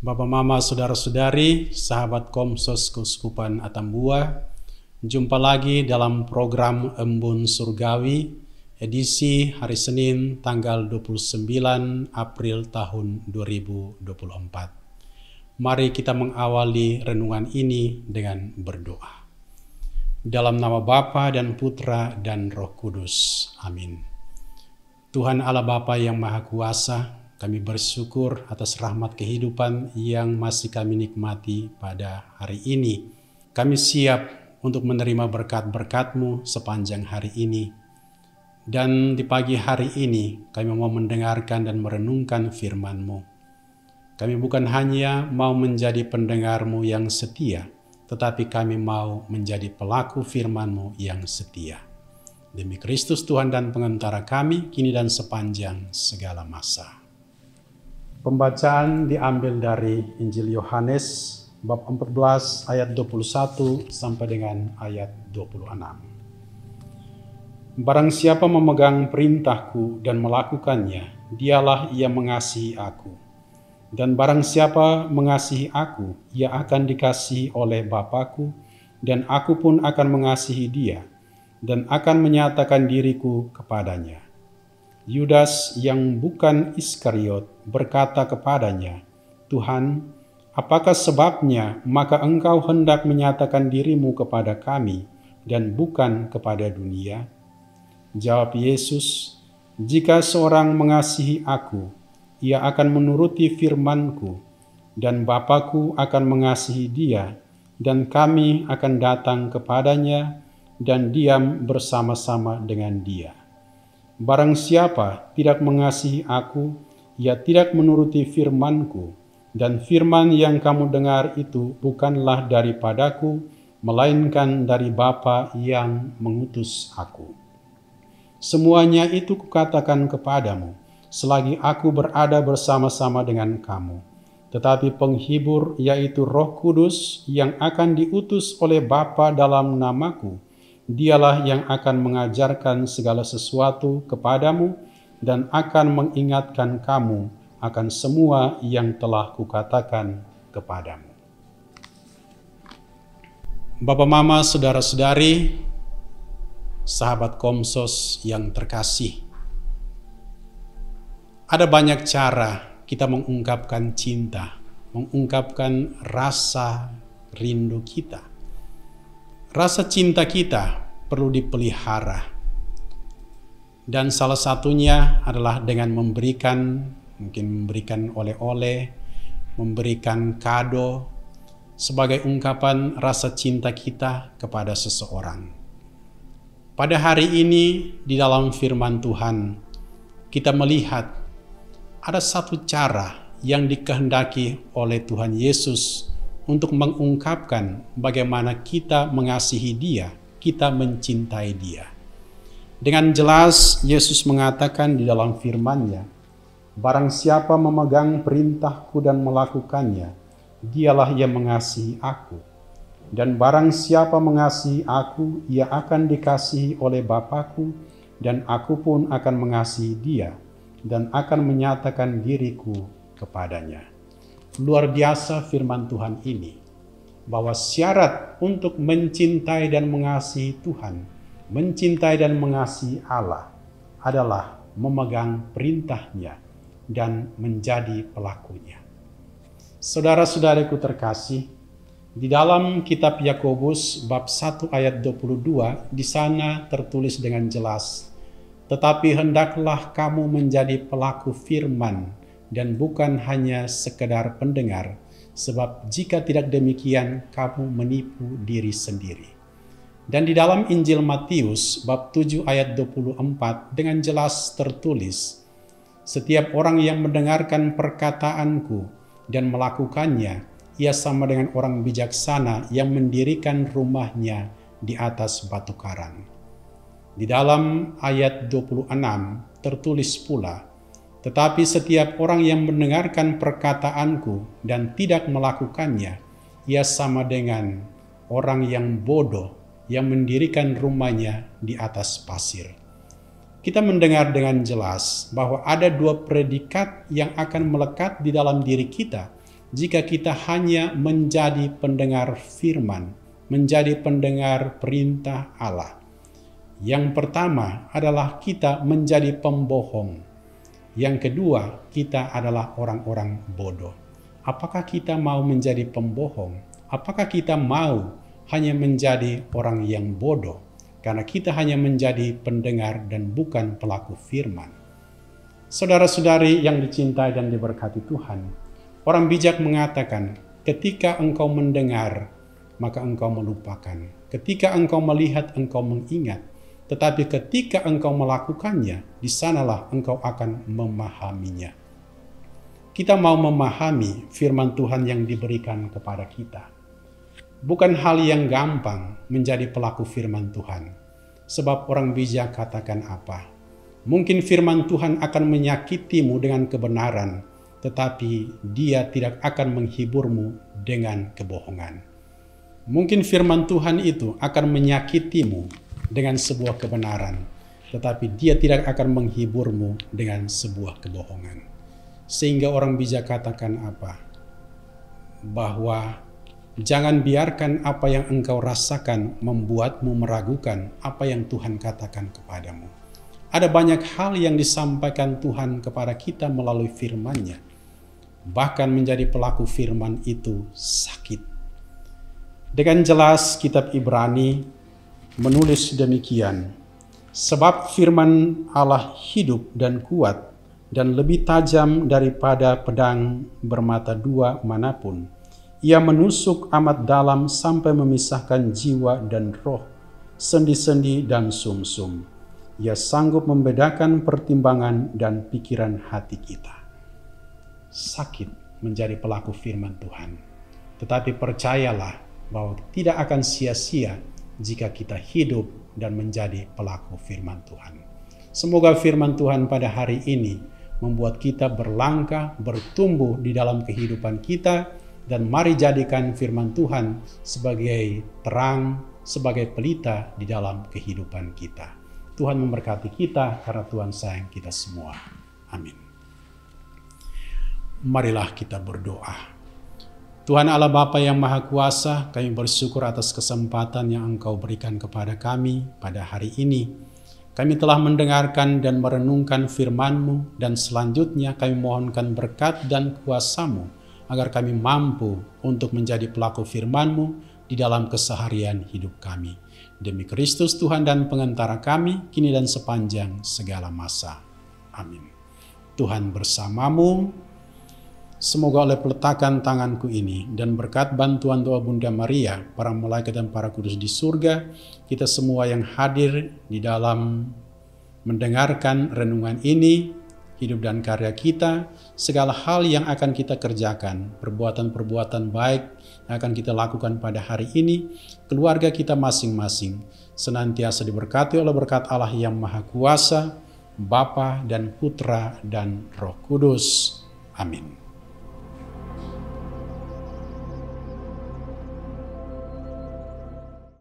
Bapak, Mama, Saudara-saudari, sahabat Komsos Keuskupan Atambua, jumpa lagi dalam program Embun Surgawi, edisi hari Senin tanggal 29 April tahun 2024. Mari kita mengawali renungan ini dengan berdoa. Dalam nama Bapa dan Putra dan Roh Kudus. Amin. Tuhan Allah Bapa yang Maha Kuasa, kami bersyukur atas rahmat kehidupan yang masih kami nikmati pada hari ini. Kami siap untuk menerima berkat-berkat-Mu sepanjang hari ini. Dan di pagi hari ini kami mau mendengarkan dan merenungkan firman-Mu. Kami bukan hanya mau menjadi pendengar-Mu yang setia, tetapi kami mau menjadi pelaku firman-Mu yang setia. Demi Kristus Tuhan dan pengantara kami, kini dan sepanjang segala masa. Pembacaan diambil dari Injil Yohanes bab 14 ayat 21 sampai dengan ayat 26. Barang siapa memegang perintahku dan melakukannya, dialah ia mengasihi aku. Dan barang siapa mengasihi aku, ia akan dikasihi oleh Bapa-Ku, dan aku pun akan mengasihi dia, dan akan menyatakan diriku kepadanya. Yudas yang bukan Iskariot berkata kepadanya, Tuhan, apakah sebabnya maka engkau hendak menyatakan dirimu kepada kami dan bukan kepada dunia? Jawab Yesus, jika seorang mengasihi aku, ia akan menuruti firman-Ku, dan Bapa-Ku akan mengasihi dia, dan kami akan datang kepadanya dan diam bersama-sama dengan dia. Barang siapa tidak mengasihi aku, ia tidak menuruti firman-Ku, dan firman yang kamu dengar itu bukanlah daripadaku, melainkan dari Bapa yang mengutus aku. Semuanya itu kukatakan kepadamu, selagi aku berada bersama-sama dengan kamu. Tetapi penghibur, yaitu Roh Kudus, yang akan diutus oleh Bapa dalam namaku, dialah yang akan mengajarkan segala sesuatu kepadamu dan akan mengingatkan kamu akan semua yang telah kukatakan kepadamu. Bapak, Mama, Saudara-saudari, sahabat Komsos yang terkasih. Ada banyak cara kita mengungkapkan cinta, mengungkapkan rasa rindu kita. Rasa cinta kita perlu dipelihara. Dan salah satunya adalah dengan memberikan, mungkin memberikan oleh-oleh, memberikan kado sebagai ungkapan rasa cinta kita kepada seseorang. Pada hari ini di dalam firman Tuhan, kita melihat ada satu cara yang dikehendaki oleh Tuhan Yesus untuk mengungkapkan bagaimana kita mengasihi Dia, kita mencintai Dia. Dengan jelas Yesus mengatakan di dalam firman-Nya, barang siapa memegang perintahku dan melakukannya, dialah yang mengasihi aku. Dan barang siapa mengasihi aku, ia akan dikasihi oleh Bapa-Ku, dan aku pun akan mengasihi dia, dan akan menyatakan diriku kepadanya. Luar biasa firman Tuhan ini, bahwa syarat untuk mencintai dan mengasihi Tuhan, mencintai dan mengasihi Allah adalah memegang perintah-Nya dan menjadi pelakunya. Saudara-saudariku terkasih, di dalam kitab Yakobus bab 1 ayat 22, di sana tertulis dengan jelas, tetapi hendaklah kamu menjadi pelaku firman dan bukan hanya sekedar pendengar, sebab jika tidak demikian kamu menipu diri sendiri. Dan di dalam Injil Matius bab 7 ayat 24 dengan jelas tertulis, setiap orang yang mendengarkan perkataanku dan melakukannya, ia sama dengan orang bijaksana yang mendirikan rumahnya di atas batu karang. Di dalam ayat 26 tertulis pula, tetapi setiap orang yang mendengarkan perkataanku dan tidak melakukannya, ia sama dengan orang yang bodoh yang mendirikan rumahnya di atas pasir. Kita mendengar dengan jelas bahwa ada dua predikat yang akan melekat di dalam diri kita jika kita hanya menjadi pendengar firman, menjadi pendengar perintah Allah. Yang pertama adalah kita menjadi pembohong. Yang kedua, kita adalah orang-orang bodoh. Apakah kita mau menjadi pembohong? Apakah kita mau hanya menjadi orang yang bodoh? Karena kita hanya menjadi pendengar dan bukan pelaku firman. Saudara-saudari yang dicintai dan diberkati Tuhan, orang bijak mengatakan, ketika engkau mendengar, maka engkau melupakan. Ketika engkau melihat, engkau mengingat. Tetapi ketika engkau melakukannya, di sanalah engkau akan memahaminya. Kita mau memahami firman Tuhan yang diberikan kepada kita. Bukan hal yang gampang menjadi pelaku firman Tuhan. Sebab orang bijak katakan apa? Mungkin firman Tuhan akan menyakitimu dengan kebenaran, tetapi dia tidak akan menghiburmu dengan kebohongan. Mungkin firman Tuhan itu akan menyakitimu dengan sebuah kebenaran, tetapi dia tidak akan menghiburmu dengan sebuah kebohongan. Sehingga orang bijak katakan apa? Bahwa jangan biarkan apa yang engkau rasakan membuatmu meragukan apa yang Tuhan katakan kepadamu. Ada banyak hal yang disampaikan Tuhan kepada kita melalui firman-Nya. Bahkan menjadi pelaku firman itu sakit. Dengan jelas kitab Ibrani menulis demikian, sebab firman Allah hidup dan kuat dan lebih tajam daripada pedang bermata dua manapun. Ia menusuk amat dalam sampai memisahkan jiwa dan roh, sendi-sendi dan sumsum. Ia sanggup membedakan pertimbangan dan pikiran hati kita. Sakit menjadi pelaku firman Tuhan. Tetapi percayalah bahwa tidak akan sia-sia jika kita hidup dan menjadi pelaku firman Tuhan. Semoga firman Tuhan pada hari ini membuat kita berlangkah, bertumbuh di dalam kehidupan kita, dan mari jadikan firman Tuhan sebagai terang, sebagai pelita di dalam kehidupan kita. Tuhan memberkati kita karena Tuhan sayang kita semua. Amin. Marilah kita berdoa. Tuhan Allah Bapa yang Maha Kuasa, kami bersyukur atas kesempatan yang Engkau berikan kepada kami pada hari ini. Kami telah mendengarkan dan merenungkan firman-Mu, dan selanjutnya kami mohonkan berkat dan kuasa-Mu, agar kami mampu untuk menjadi pelaku firman-Mu di dalam keseharian hidup kami. Demi Kristus Tuhan dan pengantara kami, kini dan sepanjang segala masa. Amin. Tuhan bersamamu. Semoga oleh peletakan tanganku ini dan berkat bantuan doa Bunda Maria, para malaikat dan para kudus di surga, kita semua yang hadir di dalam mendengarkan renungan ini, hidup dan karya kita, segala hal yang akan kita kerjakan, perbuatan-perbuatan baik yang akan kita lakukan pada hari ini, keluarga kita masing-masing, senantiasa diberkati oleh berkat Allah yang Maha Kuasa, Bapa dan Putra dan Roh Kudus. Amin.